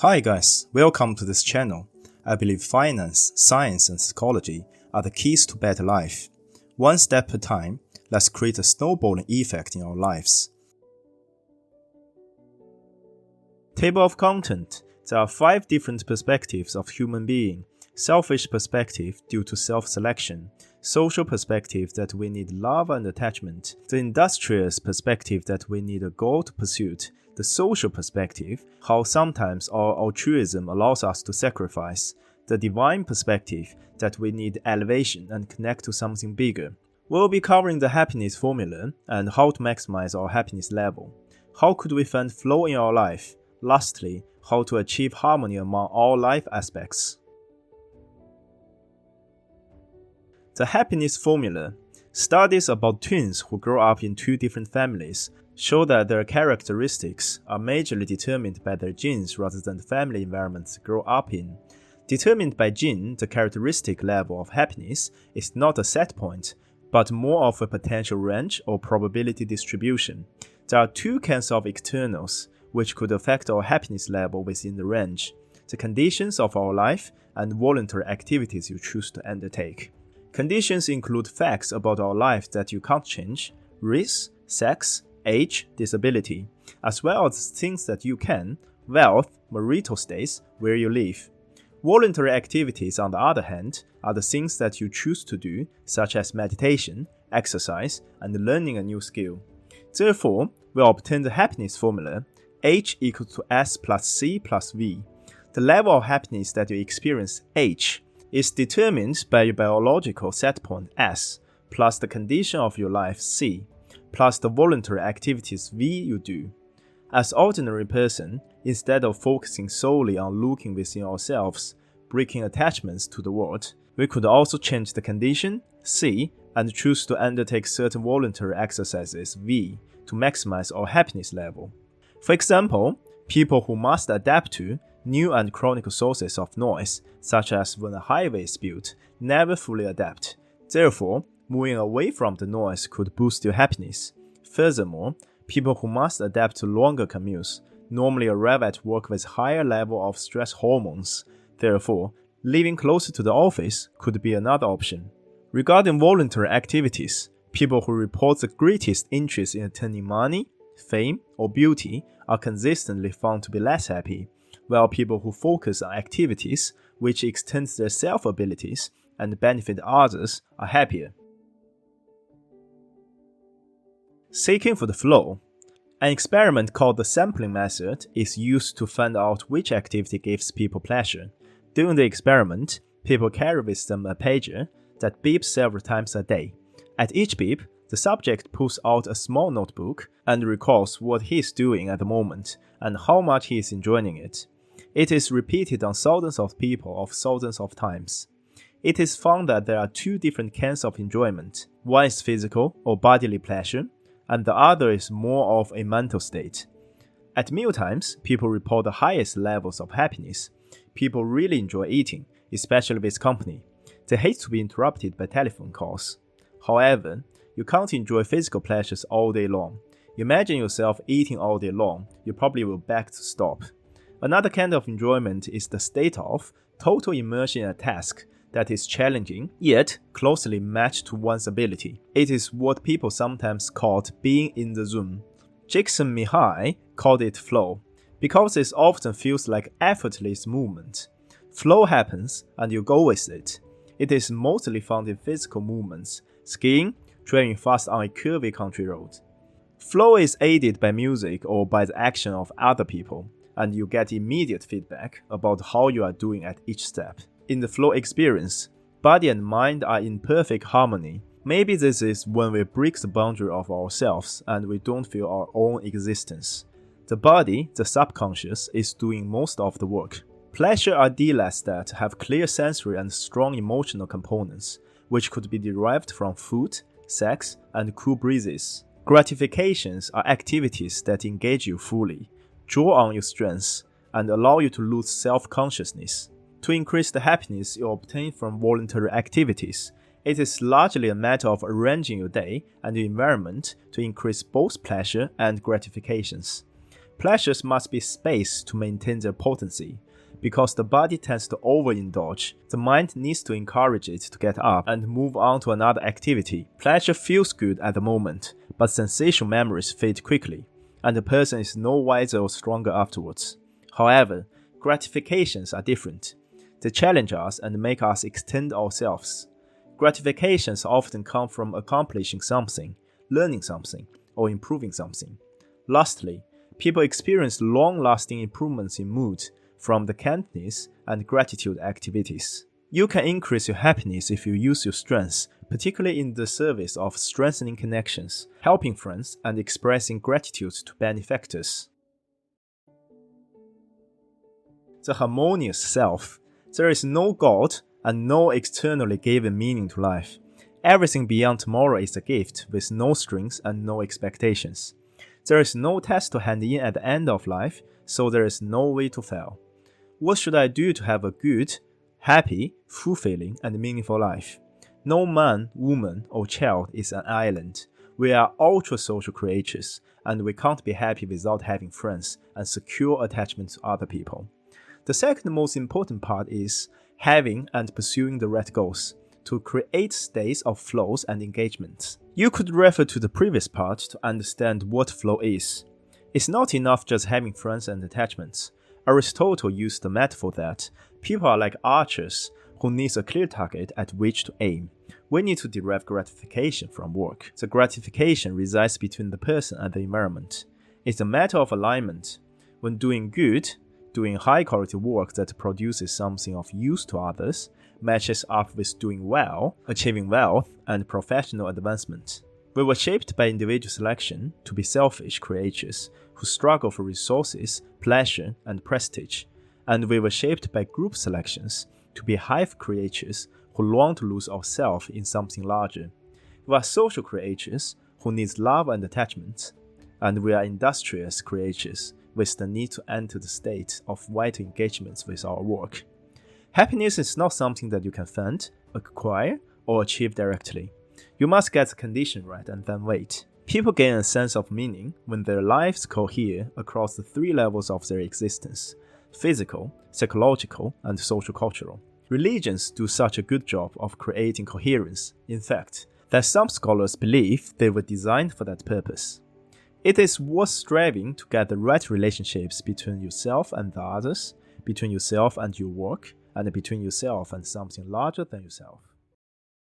Hi guys, welcome to this channel. I believe finance, science and psychology are the keys to better life. One step at a time, let's create a snowballing effect in our lives. Table of content. There are 5 different perspectives of human being. Selfish perspective due to self-selection. Social perspective that we need love and attachment. The industrious perspective that we need a goal to pursue. The social perspective, how sometimes our altruism allows us to sacrifice. The divine perspective, that we need elevation and connect to something bigger. We'll be covering the happiness formula and how to maximize our happiness level. How could we find flow in our life? Lastly, how to achieve harmony among all life aspects. The happiness formula. Studies about twins who grow up in 2 different families show that their characteristics are majorly determined by their genes rather than the family environment they grow up in. Determined by gene, the characteristic level of happiness is not a set point, but more of a potential range or probability distribution. There are 2 kinds of externals, which could affect our happiness level within the range: the conditions of our life and voluntary activities you choose to undertake. Conditions include facts about our life that you can't change, race, sex, age, disability, as well as things that you can, wealth, marital status, where you live. Voluntary activities, on the other hand, are the things that you choose to do, such as meditation, exercise, and learning a new skill. Therefore, we obtain the happiness formula H equals to S plus C plus V. The level of happiness that you experience, H, is determined by your biological set point S, plus the condition of your life C, plus the voluntary activities V you do. As ordinary person, instead of focusing solely on looking within ourselves, breaking attachments to the world, we could also change the condition C and choose to undertake certain voluntary exercises V to maximize our happiness level. For example, people who must adapt to new and chronic sources of noise, such as when a highway is built, never fully adapt. Therefore, moving away from the noise could boost your happiness. Furthermore, people who must adapt to longer commutes normally arrive at work with higher level of stress hormones. Therefore, living closer to the office could be another option. Regarding voluntary activities, people who report the greatest interest in attaining money, fame, or beauty are consistently found to be less happy, while people who focus on activities which extend their self-abilities and benefit others are happier. Seeking for the flow. An experiment called the sampling method is used to find out which activity gives people pleasure. During the experiment, people carry with them a pager that beeps several times a day. At each beep, the subject pulls out a small notebook and recalls what he is doing at the moment and how much he is enjoying it. It is repeated on thousands of people of thousands of times. It is found that there are 2 different kinds of enjoyment. One is physical or bodily pleasure, and the other is more of a mental state. At mealtimes, people report the highest levels of happiness. People really enjoy eating, especially with company. They hate to be interrupted by telephone calls. However, you can't enjoy physical pleasures all day long. Imagine yourself eating all day long, you probably will beg to stop. Another kind of enjoyment is the state of total immersion in a task that is challenging, yet closely matched to one's ability. It is what people sometimes call being in the zone. Csikszentmihalyi called it flow, because it often feels like effortless movement. Flow happens and you go with it. It is mostly found in physical movements, skiing, driving fast on a curvy country road. Flow is aided by music or by the action of other people, and you get immediate feedback about how you are doing at each step. In the flow experience, body and mind are in perfect harmony. Maybe this is when we break the boundary of ourselves and we don't feel our own existence. The body, the subconscious, is doing most of the work. Pleasure are delights that have clear sensory and strong emotional components, which could be derived from food, sex, and cool breezes. Gratifications are activities that engage you fully, draw on your strengths, and allow you to lose self-consciousness. To increase the happiness you obtain from voluntary activities, it is largely a matter of arranging your day and your environment to increase both pleasure and gratifications. Pleasures must be spaced to maintain their potency. Because the body tends to overindulge, the mind needs to encourage it to get up and move on to another activity. Pleasure feels good at the moment, but sensation memories fade quickly, and the person is no wiser or stronger afterwards. However, gratifications are different. They challenge us and make us extend ourselves. Gratifications often come from accomplishing something, learning something, or improving something. Lastly, people experience long-lasting improvements in mood from the kindness and gratitude activities. You can increase your happiness if you use your strengths, particularly in the service of strengthening connections, helping friends, and expressing gratitude to benefactors. The harmonious self. There is no God and no externally given meaning to life. Everything beyond tomorrow is a gift with no strings and no expectations. There is no test to hand in at the end of life, so there is no way to fail. What should I do to have a good, happy, fulfilling, and meaningful life? No man, woman, or child is an island. We are ultra-social creatures, and we can't be happy without having friends and secure attachment to other people. The second most important part is having and pursuing the right goals to create states of flows and engagements. You could refer to the previous part to understand what flow is. It's not enough just having friends and attachments. Aristotle used the metaphor that people are like archers who need a clear target at which to aim. We need to derive gratification from work. The gratification resides between the person and the environment. It's a matter of alignment. When doing good, doing high-quality work that produces something of use to others matches up with doing well, achieving wealth, and professional advancement. We were shaped by individual selection to be selfish creatures who struggle for resources, pleasure, and prestige, and we were shaped by group selections to be hive creatures who long to lose ourselves in something larger. We are social creatures who need love and attachment, and we are industrious creatures with the need to enter the state of vital engagements with our work. Happiness is not something that you can find, acquire, or achieve directly. You must get the condition right and then wait. People gain a sense of meaning when their lives cohere across the three levels of their existence: physical, psychological, and social-cultural. Religions do such a good job of creating coherence, in fact, that some scholars believe they were designed for that purpose. It is worth striving to get the right relationships between yourself and the others, between yourself and your work, and between yourself and something larger than yourself.